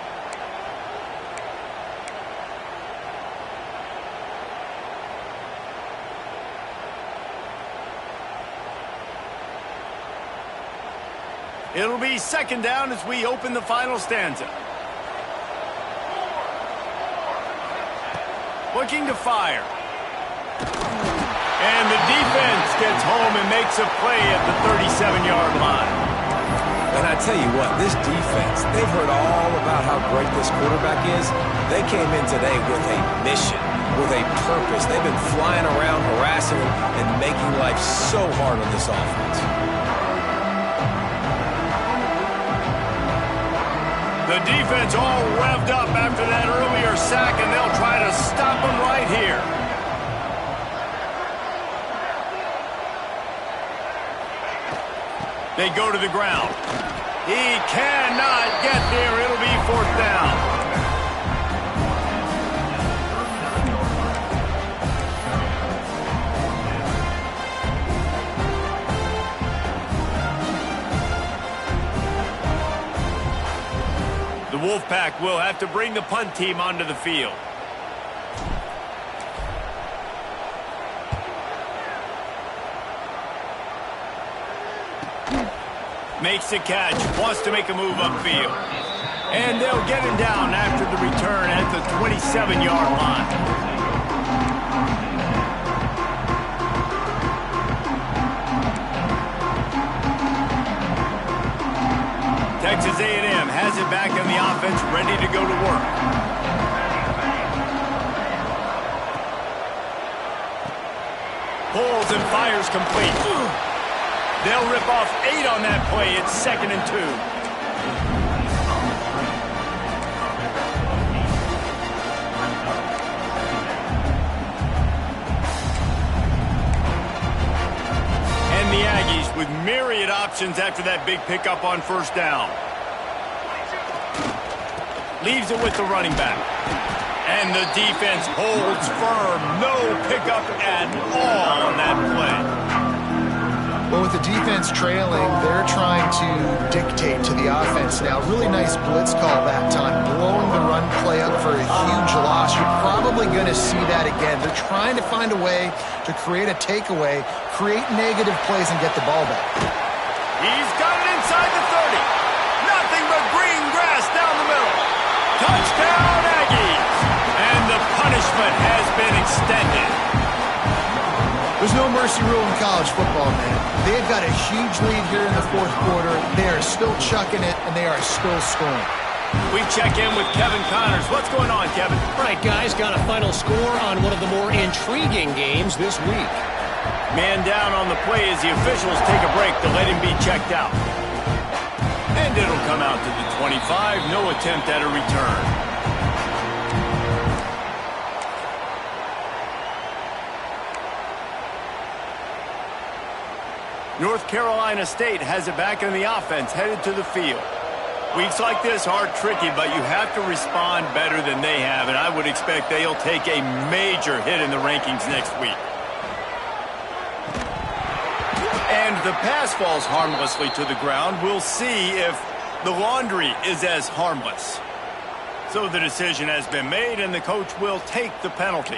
It'll be 2nd down as we open the final stanza. Looking to fire. And the defense gets home and makes a play at the 37-yard line. And I tell you what, this defense, they've heard all about how great this quarterback is. They came in today with a mission, with a purpose. They've been flying around, harassing him, and making life so hard on this offense. The defense all revved up after that earlier sack, and they'll try to stop him right here. They go to the ground. He cannot get there. It'll be 4th down. The Wolfpack will have to bring the punt team onto the field. Makes the catch, wants to make a move upfield. And they'll get him down after the return at the 27-yard line. Texas A&M has it back in the offense, ready to go to work. Pulls and fires complete. They'll rip off 8 on that play. It's 2nd and 2. And the Aggies with myriad options after that big pickup on 1st down. Leaves it with the running back. And the defense holds firm. No pickup at all on that play. Well, with the defense trailing, they're trying to dictate to the offense now. Really nice blitz call that time, blowing the run play up for a huge loss. You're probably going to see that again. They're trying to find a way to create a takeaway, create negative plays, and get the ball back. He's got it inside the 30. Nothing but green grass down the middle. Touchdown, Aggies! And the punishment has been extended. There's no mercy rule in college football, man. They've got a huge lead here in the 4th quarter. They are still chucking it, and they are still scoring. We check in with Kevin Connors. What's going on, Kevin? Right, guys, got a final score on one of the more intriguing games this week. Man down on the play as the officials take a break to let him be checked out. And it'll come out to the 25. No attempt at a return. North Carolina State has it back in the offense, headed to the field. Weeks like this are tricky, but you have to respond better than they have, and I would expect they'll take a major hit in the rankings next week. And the pass falls harmlessly to the ground. We'll see if the laundry is as harmless. So the decision has been made, and the coach will take the penalty.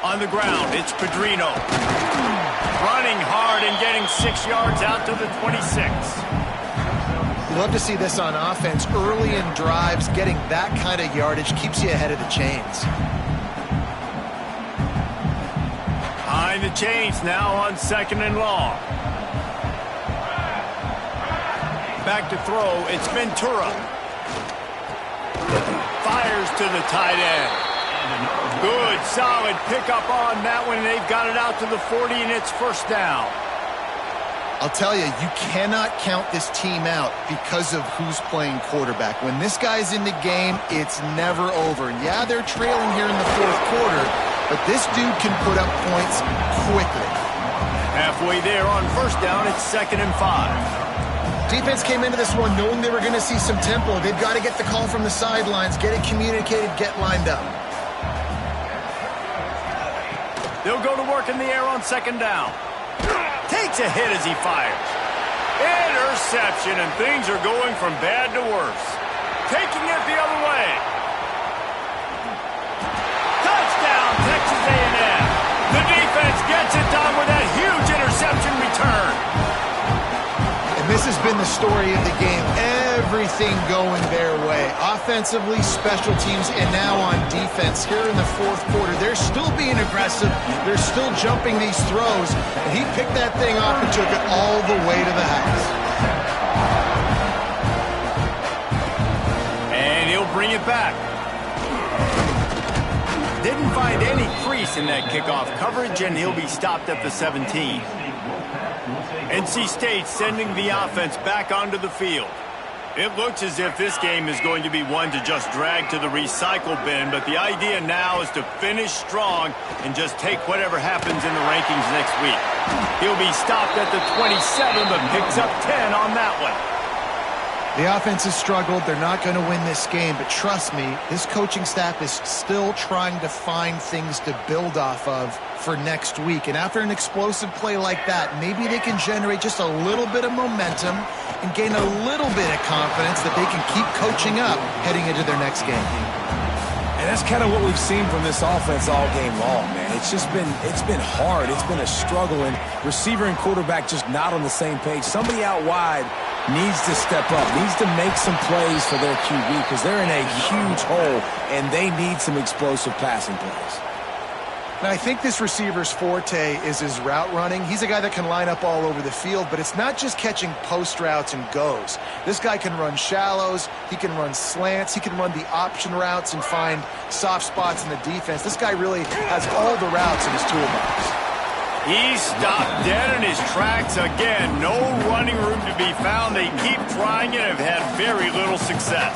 On the ground, it's Pedrino. Running hard and getting 6 yards out to the 26. Love to see this on offense. Early in drives, getting that kind of yardage keeps you ahead of the chains. Behind the chains now on 2nd and long. Back to throw, it's Ventura. Fires to the tight end. Good, solid pickup on that one. They've got it out to the 40, and it's 1st down. I'll tell you, you cannot count this team out because of who's playing quarterback. When this guy's in the game, it's never over. Yeah, they're trailing here in the 4th quarter, but this dude can put up points quickly. Halfway there on 1st down, it's 2nd and 5. Defense came into this one knowing they were going to see some tempo. They've got to get the call from the sidelines, get it communicated, get lined up. They'll go to work in the air on 2nd down. Takes a hit as he fires. Interception, and things are going from bad to worse. Taking it the other way. Touchdown, Texas A&M. The defense gets it done with that huge interception return. And this has been the story of the game. Everything going their way. Offensively, special teams, and now on defense. Here in the 4th quarter, they're still being aggressive. They're still jumping these throws. And he picked that thing off and took it all the way to the house. And he'll bring it back. Didn't find any crease in that kickoff coverage, and he'll be stopped at the 17. NC State sending the offense back onto the field. It looks as if this game is going to be one to just drag to the recycle bin, but the idea now is to finish strong and just take whatever happens in the rankings next week. He'll be stopped at the 27, but picks up 10 on that one. The offense has struggled. They're not going to win this game, but trust me, this coaching staff is still trying to find things to build off of for next week. And after an explosive play like that, maybe they can generate just a little bit of momentum and gain a little bit of confidence that they can keep coaching up heading into their next game. And that's kind of what we've seen from this offense all game long, man. It's been hard. It's been a struggle, and receiver and quarterback just not on the same page. Somebody out wide needs to step up, needs to make some plays for their QB because they're in a huge hole, and they need some explosive passing plays. Now, I think this receiver's forte is his route running. He's a guy that can line up all over the field, but it's not just catching post routes and goes. This guy can run shallows, he can run slants, he can run the option routes and find soft spots in the defense. This guy really has all the routes in his toolbox. He stopped dead in his tracks again. No running room to be found. They keep trying it and have had very little success.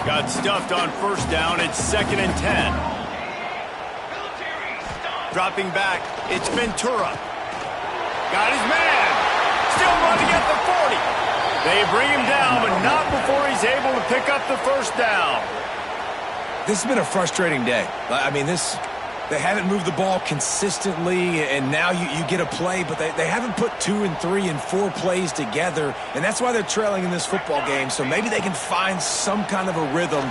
Got stuffed on first down. It's 2nd and 10. Dropping back, it's Ventura. Got his man. Still running at the 40. They bring him down, but not before he's able to pick up the first down. This has been a frustrating day. I mean, they haven't moved the ball consistently, and now you get a play, but they haven't put 2 and 3 and 4 plays together, and that's why they're trailing in this football game, so maybe they can find some kind of a rhythm.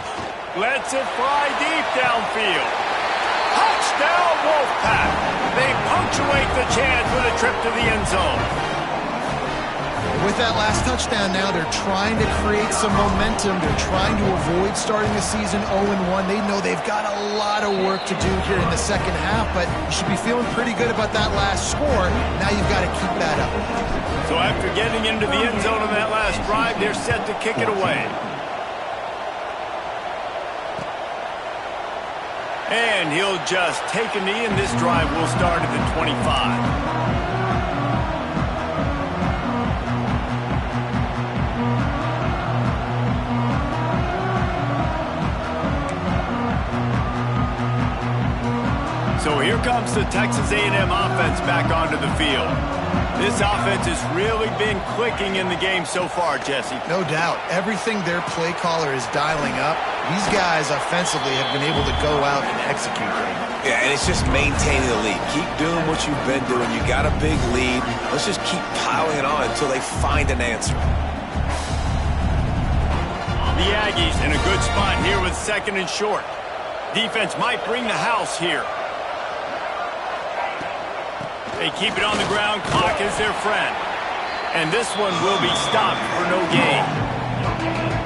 Lets it fly deep downfield. Touchdown, Wolfpack. They punctuate the chance with a trip to the end zone. With that last touchdown now, they're trying to create some momentum. They're trying to avoid starting the season 0-1. They know they've got a lot of work to do here in the second half, but you should be feeling pretty good about that last score. Now you've got to keep that up. So after getting into the end zone on that last drive, they're set to kick it away. And he'll just take a knee, and this drive will start at the 25. So here comes the Texas A&M offense back onto the field. This offense has really been clicking in the game so far, Jesse. No doubt. Everything their play caller is dialing up, these guys offensively have been able to go out and execute right now. Yeah, and it's just maintaining the lead. Keep doing what you've been doing. You got a big lead. Let's just keep piling it on until they find an answer. The Aggies in a good spot here with 2nd and short. Defense might bring the house here. They keep it on the ground. Clock is their friend. And this one will be stopped for no gain.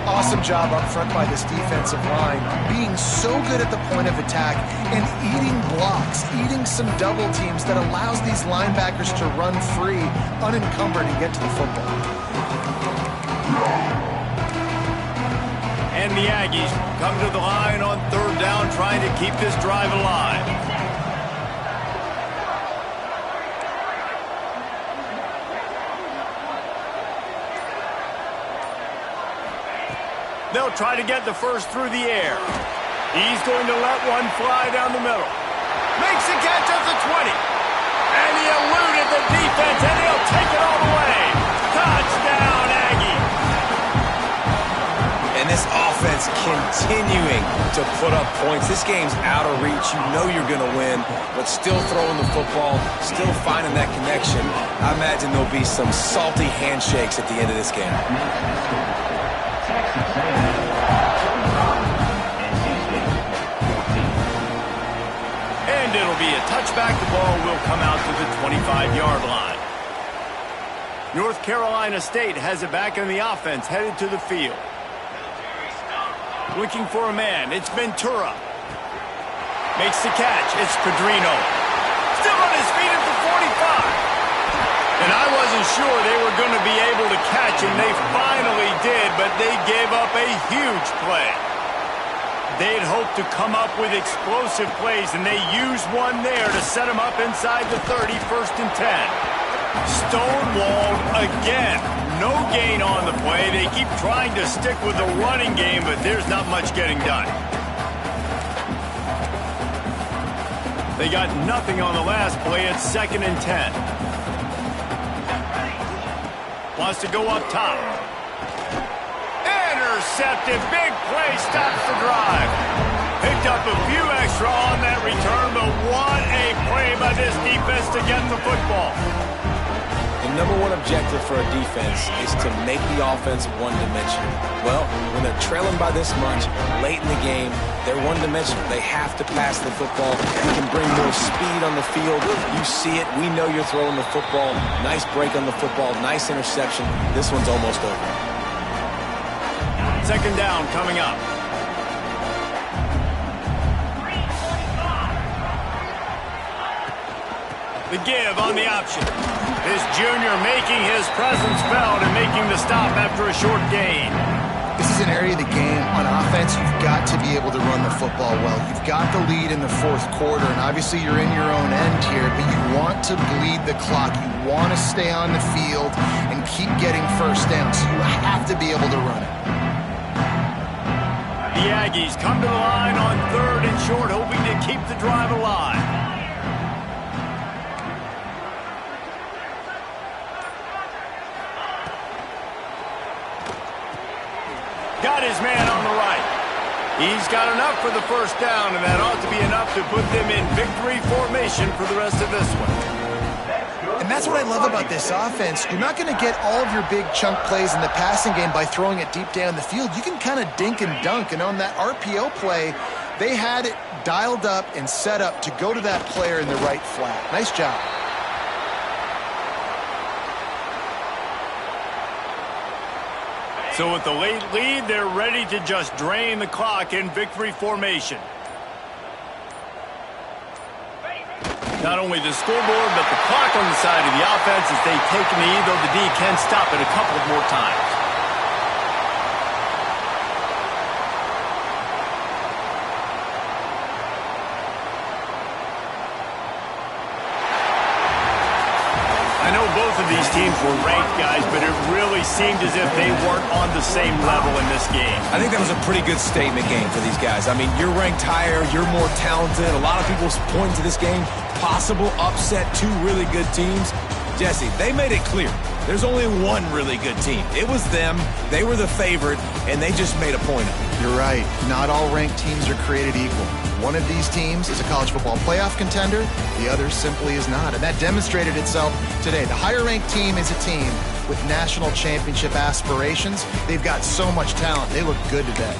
Awesome job up front by this defensive line, being so good at the point of attack and eating blocks, eating some double teams that allows these linebackers to run free, unencumbered, and get to the football. And the Aggies come to the line on 3rd down, trying to keep this drive alive. They'll try to get the first through the air. He's going to let one fly down the middle. Makes the catch at the 20. And he eluded the defense, and he'll take it all the way. Touchdown, Aggie. And this offense continuing to put up points. This game's out of reach. You know you're going to win, but still throwing the football, still finding that connection. I imagine there'll be some salty handshakes at the end of this game. And it'll be a touchback. The ball will come out to the 25-yard line. North Carolina State has it back in the offense, headed to the field. Looking for a man. It's Ventura. Makes the catch. It's Pedrino. Still on his feet at the 45. And I wasn't sure they were going to be able to catch him. They finally did, but they gave up a huge play. They'd hoped to come up with explosive plays, and they used one there to set them up inside the 30, 1st and 10. Stonewalled again. No gain on the play. They keep trying to stick with the running game, but there's not much getting done. They got nothing on the last play. It's 2nd and 10. Wants to go up top. Intercepted. Big play. Stops the drive. Picked up a few extra on that return, but what a play by this defense to get the football. And number one objective for a defense is to make the offense one-dimensional. Well, when they're trailing by this much, late in the game, they're one-dimensional. They have to pass the football. We can bring more speed on the field. You see it. We know you're throwing the football. Nice break on the football. Nice interception. This one's almost over. Second down coming up. The give on the option. This junior making his presence felt and making the stop after a short gain. This is an area of the game on offense you've got to be able to run the football well. You've got the lead in the fourth quarter, and obviously you're in your own end here, but you want to bleed the clock. You want to stay on the field and keep getting first down, so you have to be able to run it. The Aggies come to the line on third and short, hoping to keep the drive alive. Got his man on the right. He's got enough for the first down, and that ought to be enough to put them in victory formation for the rest of this one. And that's what I love about this offense. You're not going to get all of your big chunk plays in the passing game by throwing it deep down the field. You can kind of dink and dunk, and on that RPO play, they had it dialed up and set up to go to that player in the right flat. Nice job. So with the late lead, they're ready to just drain the clock in victory formation. Not only the scoreboard, but the clock on the side of the offense as they take a knee, though the D can stop it a couple more times. I know both of these teams were ranked, guys, but it really seemed as if they weren't on the same level in this game. I think that was a pretty good statement game for these guys. I mean, you're ranked higher, you're more talented. A lot of people point to this game, possible upset, two really good teams. Jesse, they made it clear. There's only one really good team. It was them. They were the favorite, and they just made a point of it. You're right. Not all ranked teams are created equal. One of these teams is a college football playoff contender. The other simply is not. And that demonstrated itself today. The higher-ranked team is a team with national championship aspirations. They've got so much talent. They look good today.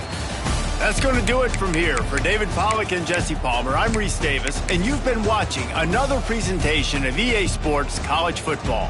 That's going to do it from here. For David Pollack and Jesse Palmer, I'm Reese Davis, and you've been watching another presentation of EA Sports College Football.